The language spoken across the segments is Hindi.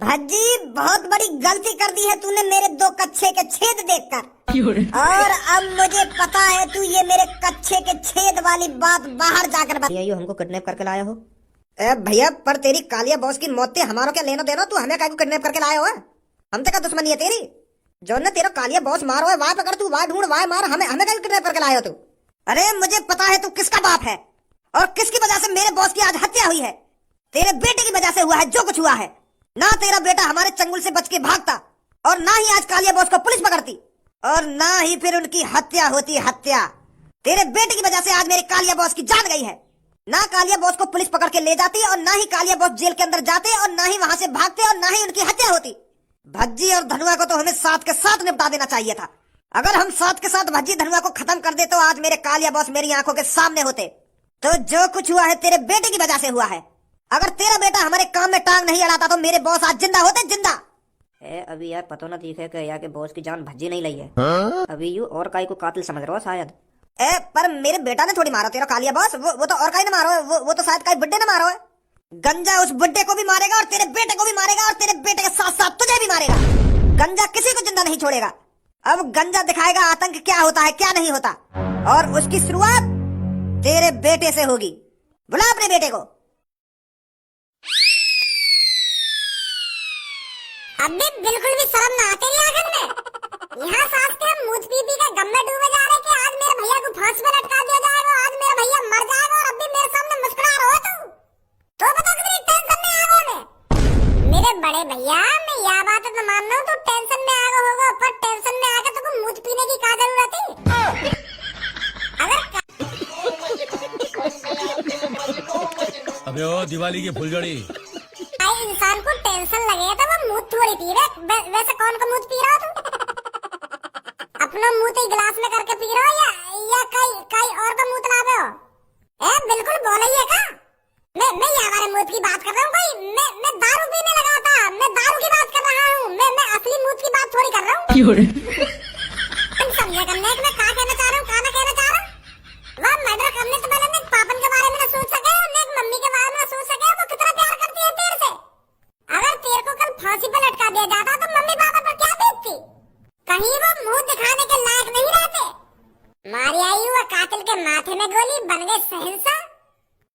भज्जी बहुत बड़ी गलती कर दी है तूने मेरे दो कच्छे के छेद देखकर। और अब मुझे पता है तू ये मेरे कच्छे के छेद वाली बात बाहर जाकर बता। ये हमको किडनैप करके लाया हो? भैया पर तेरी कालिया बॉस की मौत से हमारो क्या लेना देना? तू हमें काहे को किडनैप करके लाया हो? हमसे क्या दुश्मनी है तेरी? जो ने तेरा कालिया बॉस मारो है वहां पकड़, तू वहां ढूंढ वहां मार, हमें हमें काहे को किडनैप करके लाया हो तू? अरे मुझे पता है तू किसका बाप है और किसकी वजह से मेरे बॉस की आज हत्या हुई है। तेरे बेटे की वजह से हुआ है जो कुछ हुआ है। ना तेरा बेटा हमारे चंगुल से बच के भागता और ना ही आज कालिया बॉस को पुलिस पकड़ती और ना ही फिर उनकी हत्या होती। हत्या तेरे बेटे की वजह से आज मेरे कालिया बॉस की जान गई है। ना कालिया बॉस को पुलिस पकड़ के ले जाती और ना ही कालिया बॉस जेल के अंदर जाते और ना ही वहां से भागते और ना ही उनकी हत्या होती। भज्जी और धनुआ को तो हमें साथ के साथ निपटा देना चाहिए था। अगर हम साथ के साथ भज्जी धनुआ को खत्म कर दे तो आज मेरे कालिया बॉस मेरी आंखों के सामने होते। तो जो कुछ हुआ है तेरे बेटे की वजह से हुआ है। अगर तेरा बेटा हमारे काम में टांग नहीं अड़ाता तो मेरे बॉस आज जिंदा होते। जिंदा अभी यार पता ना दिखे कि यार के बॉस की जान भज्जी नहीं ली है। अभी यू और काई को कातिल समझ रहा हो शायद। पर मेरे बेटा ने थोड़ी मारा तेरा कालिया बॉस। वो तो और काई ने मारो है। वो तो शायद काई बुड्ढे ने मारो है। गंजा उस बुड्ढे को भी मारेगा और तेरे बेटे को भी मारेगा और तेरे बेटे के साथ साथ तुझे भी मारेगा। गंजा किसी को जिंदा नहीं छोड़ेगा। अब गंजा दिखाएगा आतंक क्या होता है क्या नहीं होता और उसकी शुरुआत तेरे बेटे से होगी। बुला अपने बेटे को। अबे बिल्कुल भी शर्म ना आती है आखिर में। यहाँ सास के मुझ पी का गम में डूबे जा रहे कि आज मेरे भैया को फांसी पे लटका दिया जाएगा, आज मेरा भैया मर जाएगा और अभी मेरे सामने मुस्कुरा रहा हो तू। तो बता कितनी टेंशन में आ गया मैं। मेरे बड़े भैया मैं यह बात तो मान रहा हूँ तू टेंशन में आ गया होगा, पर टेंशन में आके तुमको मुझ पीने की क्या जरूरत है? अबे ओ दिवाली की फुलझड़ी इंसान को टेंशन लगे तो वो मुंह थोड़ी पी रहे। वैसे कौन का मुंह पी रहा तू? अपना मुंह तो गिलास में करके पी रहा हो या कई और का मुंह तलावे हो? बिल्कुल बोल ही है का? मैं ये हमारे मुंह की बात कर रहा हूँ। कोई मैं दारू पीने लगा था। मैं दारू की बात कर रहा हूँ। मैं असली मुंह की बात थोड़ी कर रहा हूँ। तुम समझे करने मैं क्या कहना चाह रहा हूँ, क्या ना कहना चाह रहा हूँ। वह मर्डर करने से पहले ने पापन के बारे में न सोच सके और ने मम्मी के बारे में न सोच सके वो कितना प्यार करती है तेरे से। अगर तेरे को कल फांसी पर लटका दिया जाता तो मम्मी पापा पर क्या बीतती? कहीं वो मुंह दिखाने के लायक नहीं रहते। मारी आई हुआ कातिल के माथे में गोली बन गए शहंशाह।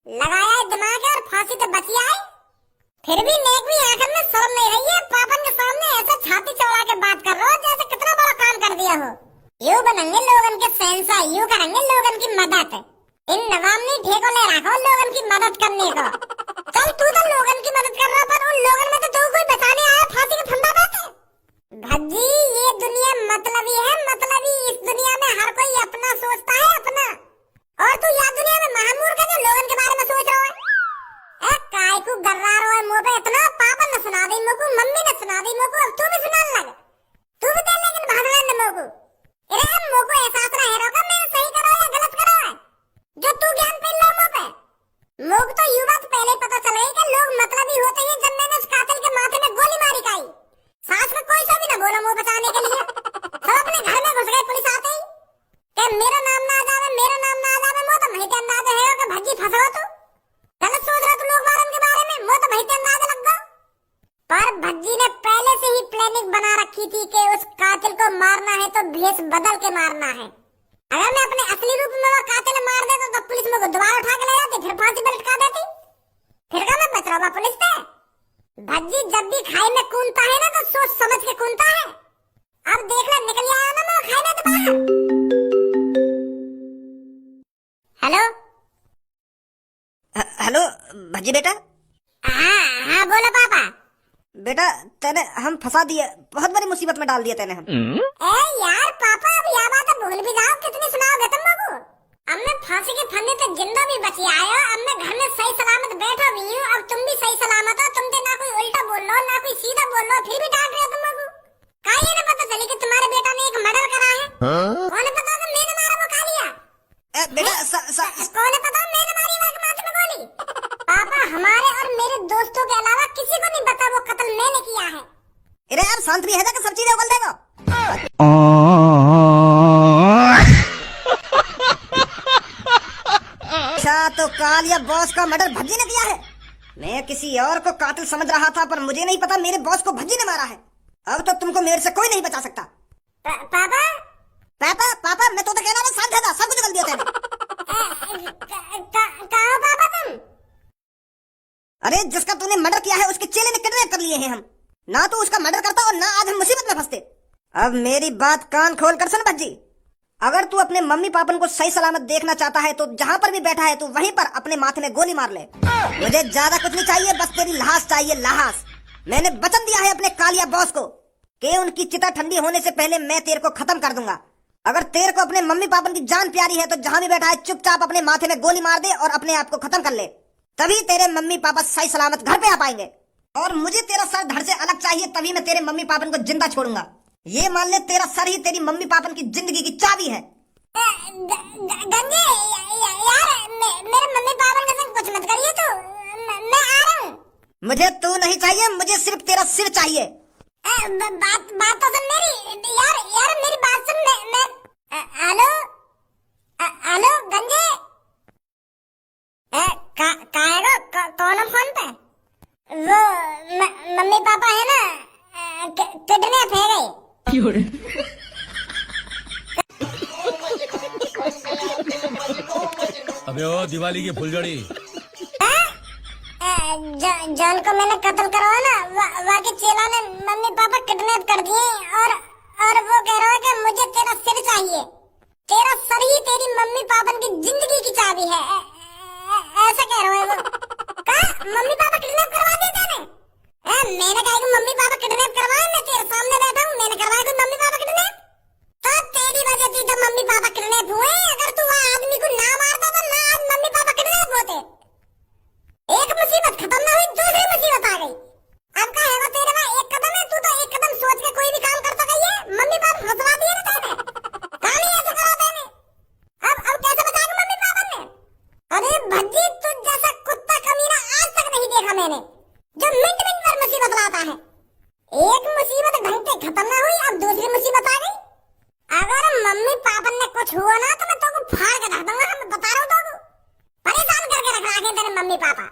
लगाया दिमाग और फांसी तो बची आई। फिर भी नेक भी आखिर में शर्म नहीं रही है। पापन के सामने ऐसे छाती चौड़ा के बात कर रहा हो जैसे कितना बड़ा काम कर दिया हो। यूं बनेंगे लोगन के शहंशाह, यूं करेंगे लोगन की मदद। इन नवाब ने ठेको ले रखा लोगन की मदद करने को। चल तू तो लोगन की मदद कर रहा पर उन लोगन में तो तू कोई बचाने आया फांसी का फंदा बैठे। भज्जी ये दुनिया मतलबी है, मतलबी। इस दुनिया में हर कोई अपना सोचता है अपना। और तू यह दुनिया में महामूर्ख है जो लोगन के बारे में सोच रहा है। काय को गर्रा रहा है मुंह पे इतना? पापा ने सुना दी मुझको, मम्मी ने सुना दी मुझको, अब तू भी सुनाने लग। तू भी दे लेकिन भगवान ने मुझको। अरे मुझको एहसास रहे रोका मैं सही करा या गलत करा है जो तू ज्ञान पे लो मुझ पे। मुझको तो ये बात पहले पता चल गई कि लोग मतलबी होते हैं। जब मैंने उस कातिल के माथे में गोली मारी खाई, सास में कोई सा भी ना बोला मुंह बचाने के लिए। सब अपने घर में घुस गए पुलिस आते ही कि मेरा नाम ना आ जावे, मेरा नाम ना आ जावे। मुझे तो वही अंदाजा है कि भज्जी फंसा तू। गलत सोच रहा तू लोग बारन के बारे में। मुझे तो वही अंदाजा लग गया। पर भज्जी ने पहले से ही प्लानिंग बना रखी थी कि उस कातिल को मारना है तो भेष बदल के मारना है। अगर मैं अपने असली रूप में वो कातिल मार देता तो पुलिस मुझे दोबारा उठा के ले जाती, फिर फांसी पर लटका देती। फिर क्या मैं बच रहा पुलिस से? भज्जी जब भी खाई में कूदता है ना तो सोच समझ के कूदता है। अब देख ले निकल आया ना मैं खाई में तो बाहर। हेलो हेलो भज्जी बेटा। हाँ बोलो पापा। बेटा तेने हम फंसा दिए, बहुत बड़ी मुसीबत में डाल दिया तेने हम। यार पापा अब यह बात भूल भी जाओ, कितनी सुनाओगे तुम लोगों? अब मैं फांसी के फंदे से जिंदा भी बची आया। अब मैं घर में सही सलामत बैठा भी हूँ। अब तुम भी सही सलामत हो। तुम ना कोई उल्टा बोल लो ना कोई सीधा बोल लो, फिर भी डांट रहे हो तुम लोगों। का ये ना पता चली कि तुम्हारे बेटा ने एक मर्डर करा है? कौन पता कि मैंने मारा वो कालिया? बेटा कौन पता मैंने मारी वो माथे में गोली? पापा हमारे और मेरे दोस्तों के अलावा किसी को नहीं पता वो कत्ल मैंने किया है। अरे यार शांत भी है ना कि सब चीजें उगल देगा। अच्छा तो कालिया बॉस का मर्डर भज्जी ने किया है? मैं किसी और को कातिल समझ रहा था, पर मुझे नहीं पता मेरे बॉस को भज्जी ने मारा है। अब तो तुमको मेरे से कोई नहीं बचा सकता। पापा पापा पापा, मैं तो कह रहा था शांत था, सब कुछ कर दिया तेने। कहाँ हो पापा तुम? अरे जिसका तूने मर्डर किया है उसके चेले ने किडनैप कर लिए हैं हम। ना तो उसका मर्डर करता और ना आज हम मुसीबत में फंसते। अब मेरी बात कान खोल कर सुन भज्जी, अगर तू अपने मम्मी पापन को सही सलामत देखना चाहता है तो जहाँ पर भी बैठा है तू वहीं पर अपने माथे में गोली मार ले। मुझे ज्यादा कुछ नहीं चाहिए, बस तेरी लाश चाहिए, लाश। मैंने वचन दिया है अपने कालिया बॉस को कि उनकी चिता ठंडी होने से पहले मैं तेरे को खत्म कर दूंगा। अगर तेरे को अपने मम्मी पापन की जान प्यारी है तो जहाँ भी बैठा है चुपचाप अपने माथे में गोली मार दे और अपने आप को खत्म कर ले, तभी तेरे मम्मी पापा सही सलामत घर पे आ पाएंगे। और मुझे तेरा सर धड़ से अलग चाहिए, तभी मैं तेरे मम्मी पापन को जिंदा छोड़ूंगा। ये मान ले तेरा सर ही तेरी मम्मी पापन की जिंदगी की चाबी है। गंजे यार, मेरे मम्मी पापा के साथ कुछ मत करिए तो मैं आ रहा हूँ। मुझे तू नहीं चाहिए, मुझे सिर्फ तेरा सिर चाहिए। बात तो सुन मेरी यार मेरी बात सुन। मैं हेलो हेलो गंजे, कौन है फोन पे? वो मम्मी पापा है ना, किडनैप है गए। अबे ओ दिवाली की फुलझड़ी, जॉन को मैंने कत्ल करवाया ना, वाके चेला ने मम्मी पापा किडनैप कर दिए और वो कह रहा है कि मुझे तेरा सिर चाहिए। तेरा सर ही तेरी मम्मी पापा की जिंदगी की चाबी है, ऐसा कह रहा है वो। कहा मम्मी पापा किडनैप करवा दिए तेने? मैंने कहा कि मम्मी पापा किडनैप करवाए, मैं तेरे सामने बैठा हूँ, मैंने करवाया कोई मम्मी पापा किडनैप? तो तेरी वजह थी तो मम्मी पापा किडनैप हुए। अगर तू वहाँ आदमी को ना मारता तो ना आज मम्मी पापा किडनैप होते। एक मुसीबत खत्म ना हुई, दूसरी मुसीबत आ गई। अब का है वो तेरे वहाँ एक कदम है, तू तो एक कदम सोच के कोई भी काम कर सका। ये मम्मी पापा फंसवा दिए ना तेने, कहानी ऐसे करा तेने। अब कैसे बचाएगा मम्मी पापा ने? अरे भज्जी, तुझ जैसा कुत्ता कमीना आज तक नहीं देखा मैंने, जो मिनट मिनट पर मुसीबत लाता है। एक मुसीबत ढंग से खत्म ना हुई, अब दूसरी मुसीबत आ गई। अगर मम्मी पापा ने कुछ हुआ ना तो मैं तुमको फाड़ के रख दूंगा, मैं बता रहा हूँ तुमको। परेशान करके रख रखे तेरे मम्मी पापा,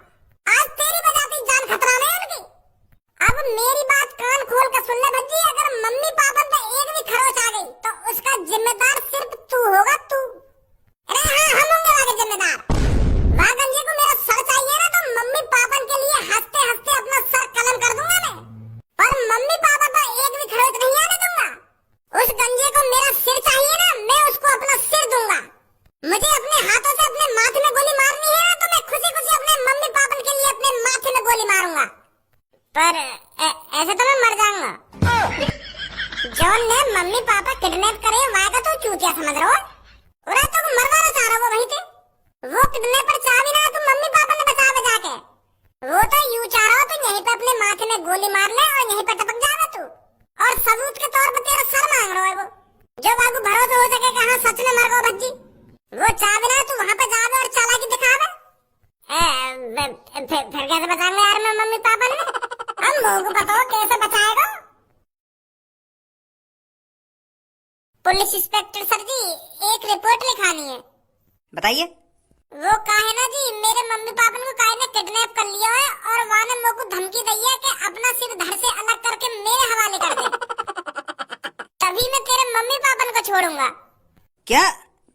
आज तेरी वजह से जान खतरा में है उनकी। अब मेरी बात कान खोल कर सुन ले भज्जी, अगर मम्मी पापा पे एक भी खरोच आ गई तो उसका जिम्मेदार सिर्फ तू होगा, तू। अरे हाँ, हम होंगे आगे जिम्मेदार। वाह गंजे को मेरा सर चाहिए ना तो मम्मी पापा के लिए हंसते हंसते अपना सर कलम कर दूंगा मैं, पर मम्मी पापा को एक भी खरोच नहीं आने दूंगा। उस गंजे को मेरा सिर चाहिए ना, मैं उसको अपना सिर दूंगा। मुझे अपने हाथों से अपने माथे में गोली मारनी है तो मैं खुशी खुशी अपने मम्मी पापा के लिए अपने माथे में गोली मारूंगा, पर ऐसे तो मैं मर जाऊंगा। जॉन ने मम्मी पापा किडनैप करे, वहाँ का तो चूतिया समझ रहा हो, और तो मरवाना चाह रहा वो वहीं पे। वो किडनैपर चाह भी ना तो मम्मी पापा ने बचा के, वो तो यूं चाह रहा हो तो यहीं पे अपने माथे में गोली मार ले और यहीं पे टपक जाएगा तू, और सबूत के तौर पर तेरा सर मांग रहा है वो, जो बाबू भरोसा हो सके कि हाँ सच में मर गो भज्जी। वो चाह भी ना तू वहाँ पे जावे और चालाकी दिखावे। फिर कैसे बचाएंगे यार मैं मम्मी पापा ने? हम लोगों को बताओ कैसे बचाएगा? पुलिस इंस्पेक्टर सर जी, एक रिपोर्ट लिखानी है। बताइए। वो काहे ना जी, मेरे मम्मी पापा को काहे ने किडनैप कर लिया है और वहाँ ने मेरे को धमकी दी है कि अपना सिर धड़ से अलग करके मेरे हवाले कर दे, तभी मैं तेरे मम्मी पापा को छोड़ूंगा। क्या?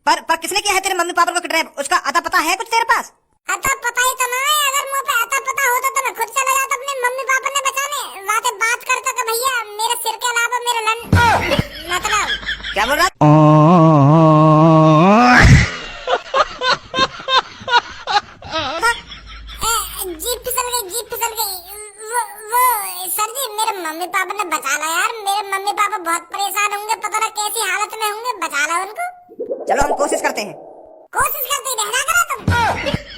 पर किसने किया है तेरे मम्मी पापा को किडनैप? उसका अता पता है कुछ तेरे पास? अता पता ही तो ना है, अगर मुझे पे अता पता होता तो मैं खुद चला जाता अपने मम्मी पापा ने बचाने, वहाँ से बात करता कि भैया मेरे सिर के अलावा मेरे मतलब क्या बोल रहा? जीप फिसल गई। वो सर जी, मेरे मम्मी पापा ने बचा ला यार, मेरे मम्मी पापा बहुत परेशान होंगे, पता ना कैसी हालत में होंगे, बचा ला उनको। चलो हम कोशिश करते हैं। कोशिश करते रहना करो तुम,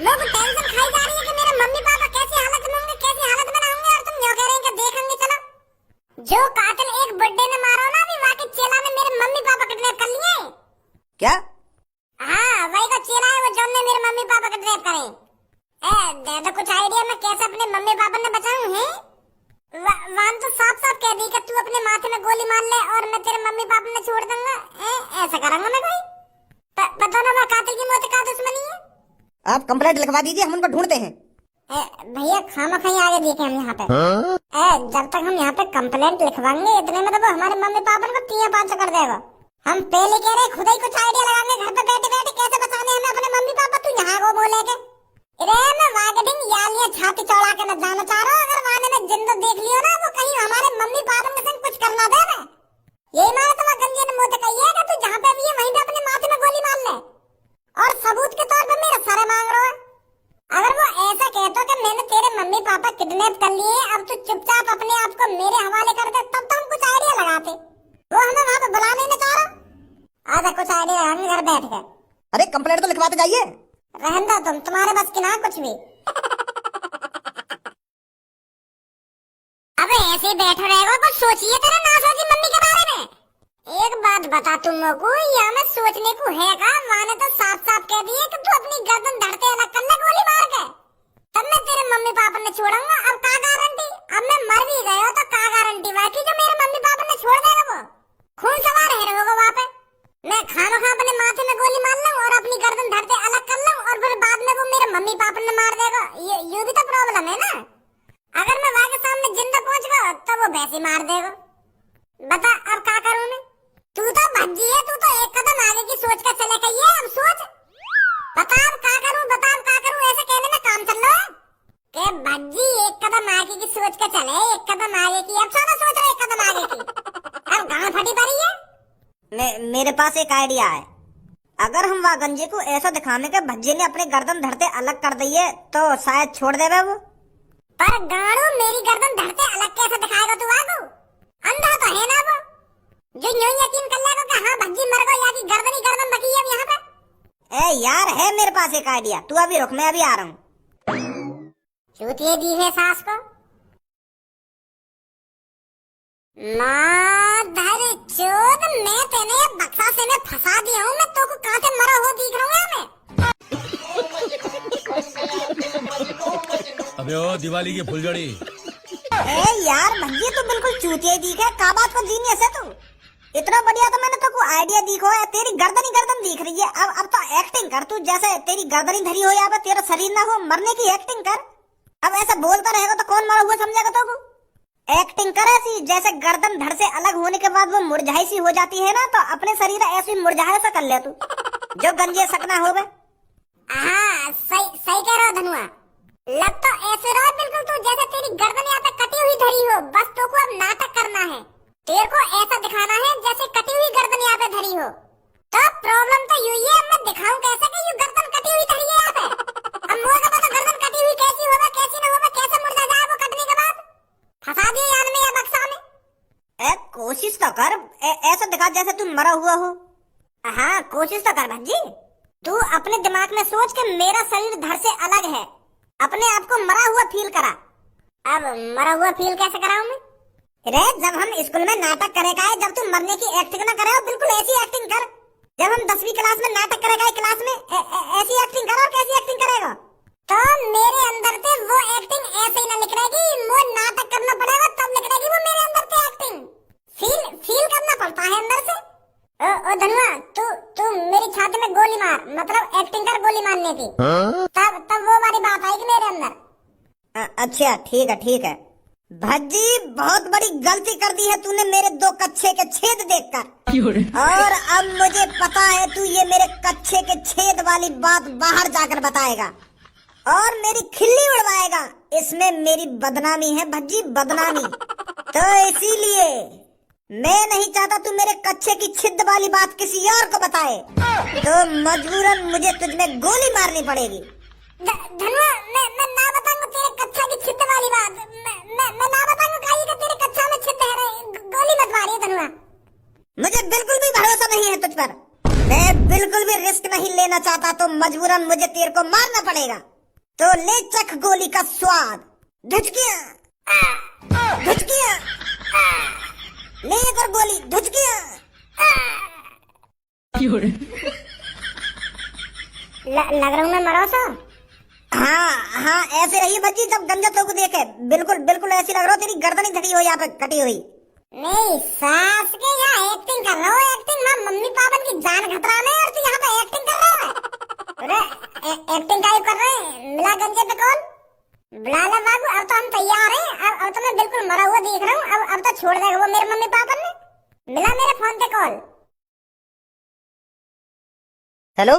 लोग टेंशन खाई जा रही है कि मेरे मम्मी पापा कैसी हालत में होंगे, कैसी हालत में होंगे, और तुम यूं कह रहे हैं कि देखेंगे। चलो, जो कातिल एक बर्थडे में मारा ना, अभी वहाँ के चेला ने मेरे मम्मी पापा किडनैप कर लिए। क्या? हाँ, वही का चेला है वो, जॉन ने मेरे मम्मी पापा किडनैप करे। दे दो कुछ आइडिया, मैं कैसे अपने मम्मी पापा ने बचाऊं है? वान तो साफ साफ कह दी कि तू अपने माथे में गोली मार ले और मैं तेरे मम्मी पापा ने छोड़ दूंगा। ऐसा करूंगा मैं कोई? पता ना, मैं कातिल की मौत का दुश्मनी है। आप कंप्लेंट लिखवा दीजिए, हम उनको ढूंढते हैं। भैया खामखा आगे देखे हम यहाँ पे। जब तक हम यहाँ पे कंप्लेंट लिखवाएंगे इतने में तो वो हमारे मम्मी पापा को 300-500 कर देगा। हम पहले कह रहे खुद ही कुछ आइडिया लगाएंगे घर पे बैठे बैठे कैसे बचाने हमें अपने मम्मी पापा। तू यहाँ को बोलेगे रे मैं मार्केटिंग यालियां छाती चौड़ा के न जाना चाह रहा हूँ। अगर वाने ने जिंदा देख लियो ना वो कहीं हमारे मम्मी पापा के संग कुछ करना दे मैं यही मारे तो गंजे ने मुंह तक कही है कि तू जहाँ पे भी है वहीं पे अपने माथे में गोली मार ले और सबूत के तौर पे मेरा सरे मांग रहा है। अगर वो ऐसा कहता कि मैंने तेरे मम्मी पापा किडनैप कर लिए अब तू चुपचाप अपने आप को मेरे हवाले कर दे तब तो हम कुछ आइडिया लगाते। वो हमें वहाँ पे बुलाने नहीं चाह रहा। आधा कुछ आइडिया लगाएंगे घर बैठ के। अरे कंप्लेंट तो लिखवाते जाइए। रहन दो तुम तुम्हारे बस की ना कुछ भी। अब ऐसे ही बैठे रहेगा कुछ सोचिए तेरे ना सोची मम्मी के बारे में। एक बात बता तुम लोगों को यहाँ में सोचने को है का। माने तो साफ साफ कह दिए कि तू अपनी गर्दन धरते अलग कर ले गोली मार के तब मैं तेरे मम्मी पापा ने छोड़ूंगा। अब का गारंटी अब मैं मर भी गया तो का गारंटी बाकी जो मेरे मम्मी पापा ने छोड़ देगा वो खून सवार है होगा वहाँ पे। मैं खामखा अपने माथे में गोली मार लूं और अपनी गर्दन धरते अलग कर लूं और फिर बाद में वो मेरे मम्मी पापा ने मार देगा। ये भी तो प्रॉब्लम है ना। अगर मैं वहाँ के सामने जिंदा पहुंच गया तो वो वैसे मार देगा। बता अब क्या करूं मैं। तू तो भज्जी है तू तो एक कदम आगे की सोच कर चले गई है। अब सोच बता अब क्या करूं ऐसे कहने में काम चल रहा है कि भज्जी एक कदम आगे की सोच कर चले एक कदम आगे की। अब सारा सोच रहे एक कदम आगे की अब गांव फटी पड़ी है। मेरे पास एक आइडिया है। अगर हम वहाँ गंजे को ऐसा दिखाने के भज्जे ने अपने गर्दन धरते अलग कर दिए तो शायद छोड़ देवे वो। पर गाड़ू मेरी गर्दन धरते अलग कैसे दिखाएगा तू आगू। अंधा तो है ना वो जो यूं यकीन कर लेगा कि हाँ भज्जी मर गई या कि गर्दन ही गर्दन बची है अब यहाँ पे। ए यार है मेरे पास एक आइडिया तू अभी रुक मैं अभी आ रहा हूँ। चूतिए दी है सास को माधर चोद मैं तेने बक्सा से में फंसा दिया हूँ। मैं तो को कहाँ से मरा हो दिख रहा हूँ मैं। अबे ओ दिवाली की फुलझड़ी। ए यार भज्जी तू बिल्कुल चूतिया दिख है। का बात को जीनियस है तू। इतना बढ़िया तो मैंने तो को आइडिया दिखो है। तेरी गर्दन ही गर्दन दिख रही है। अब तो एक्टिंग कर तू जैसे तेरी गर्दन ही धरी हो या तेरा शरीर ना हो मरने की एक्टिंग कर। अब ऐसा बोलता रहेगा तो कौन मरा हुआ समझेगा तो को। एक्टिंग कर ऐसी जैसे गर्दन धड़ से अलग होने के बाद वो मुरझाई सी हो जाती है ना तो अपने शरीर ऐसी मुरझाए सा कर ले तू जो गंजे सकना हो गए। हाँ सही कह रहा धनुआ। लग तो ऐसे रहा बिल्कुल तू जैसे तेरी गर्दन यहाँ पे कटी हुई धरी हो। बस तो को अब नाटक करना है। तेरे को ऐसा दिखाना है जैसे कटी हुई गर्दन यहाँ पे धरी हो। तो प्रॉब्लम तो यही है। अब मैं दिखाऊं कैसे कि ये गर्दन कटी हुई धरी है यहाँ पे। अब मुझे का पता गर्दन कटी हुई कैसी होगा कैसी ना होगा कैसे मुर्दा जाए वो कटने के बाद। फंसा दिया यार में या बक्सा में। कोशिश तो कर ऐसा दिखा जैसे तू मरा हुआ हो। हाँ कोशिश तो कर भज्जी। तू अपने दिमाग में सोच के मेरा शरीर धड़ से अलग है। अपने आप को मरा हुआ फील करा। अब मरा हुआ फील कैसे कराऊं मैं। रे जब हम स्कूल में नाटक करेगा जब तू मरने की एक्टिंग ना करे बिल्कुल ऐसी एक्टिंग कर। जब हम 10वीं क्लास में नाटक करेगा क्लास में ऐसी एक्टिंग कर। और कैसी एक्टिंग करेगा तो मेरे अंदर से वो एक्टिंग ऐसे ही ना लिख रहेगी। वो नाटक करना पड़ेगा तब लिख रहेगी वो मेरे अंदर से एक्टिंग फील करना पड़ता है अंदर से। ओ धनुआ तू मेरी छाती में गोली मार मतलब एक्टिंग कर गोली मारने की। तब वो वाली बात आएगी मेरे अंदर। अच्छा ठीक है। भज्जी बहुत बड़ी गलती कर दी है तूने मेरे 2 कच्छे के छेद देखकर। और अब मुझे पता है तू ये मेरे कच्छे के छेद वाली बात बाहर जाकर बताएगा और मेरी खिल्ली उड़वाएगा। इसमें मेरी बदनामी है भज्जी बदनामी। तो इसीलिए मैं नहीं चाहता तू मेरे कच्छे की छिद वाली बात किसी और को बताए। तो मजबूरन मुझे तुझमें गोली मारनी पड़ेगी। धनुआ मैं ना बताऊंगा तेरे कच्छा की छिद वाली बात। मैं ना बताऊंगा काई कि तेरे कच्छा में छिद है। गोली मत मारिए धनुआ। मुझे बिल्कुल भी भरोसा नहीं है तुझ पर। मैं बिल्कुल भी रिस्क नहीं लेना चाहता तो मजबूरन मुझे तेरे को मारना पड़ेगा। तो ले चख गोली का स्वाद। धुचकियां ले कर गोली धुचकियां। लग रहा हूँ मैं मरो सा। हाँ ऐसे रही भज्जी जब गंजा तो को देखे बिल्कुल ऐसी लग रहा हो तेरी गर्दन ही धरी हो यहाँ पे कटी हुई। नहीं सास के यहाँ एक्टिंग कर रहा हो। एक्टिंग मां मम्मी पापा की जान खतरा में और तू यहाँ पे एक्टिंग कर रहा है। अरे एक्टिंग का कर रहे हैं मिला गंजे पे कौन। बिलाला बाबू अब तो हम तैयार हैं। अब तो मैं बिल्कुल मरा हुआ दिख रहा हूँ। अब तो छोड़ देगा वो मेरे मम्मी पापा ने। मिला मेरे फोन पे कॉल। हेलो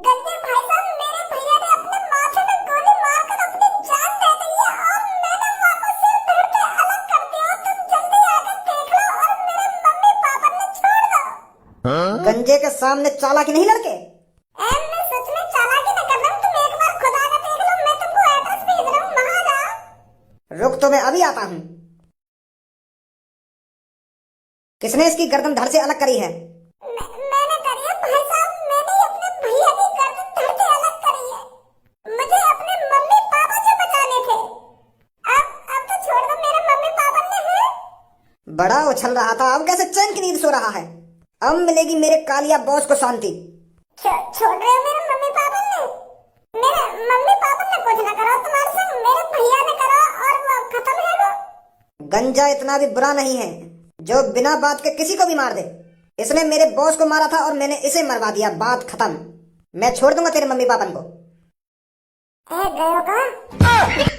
गंजे भाई साहब, मेरे भैया ने अपने माथे में गोली मारकर अपनी जान दे दी है और मैंने वापस सिर धड़ के अलग कर दिया। तुम जल्दी आकर देख लो और मेरे मम्मी पापा ने छोड़ दो। गंजे के सामने चालाकी नहीं लड़के। मैं सच में चालाकी न कर रहा हूँ। तुम एक बार खुदा का देख लो। मैं तुमको एड्रेस भेज रहा हूँ, वहां जाओ। रुक तो मैं अभी आता हूँ। किसने इसकी गर्दन धड़ से अलग करी है? मैंने करी है भाई साहब। मैंने ही अपने भैया की गर्दन धड़ से अलग करी है। मुझे अपने मम्मी पापा से बचाने थे। अब तो छोड़ दो। मेरे मम्मी पापा ने है। बड़ा उछल रहा था, अब कैसे चैन की नींद सो रहा है? अब मिलेगी मेरे कालिया बॉस को शांति। छोड़ रहे हो मेरे मम्मी पापा ने? मेरे मम्मी पापा ने कुछ ना करा तुम्हारे संग। मेरे भैया ने करा और वो खत्म है वो। गंजा इतना भी बुरा नहीं है जो बिना बात के किसी को भी मार दे। इसने मेरे बॉस को मारा था और मैंने इसे मरवा दिया। बात खत्म। मैं छोड़ दूंगा तेरे मम्मी पापा को। गए होगा।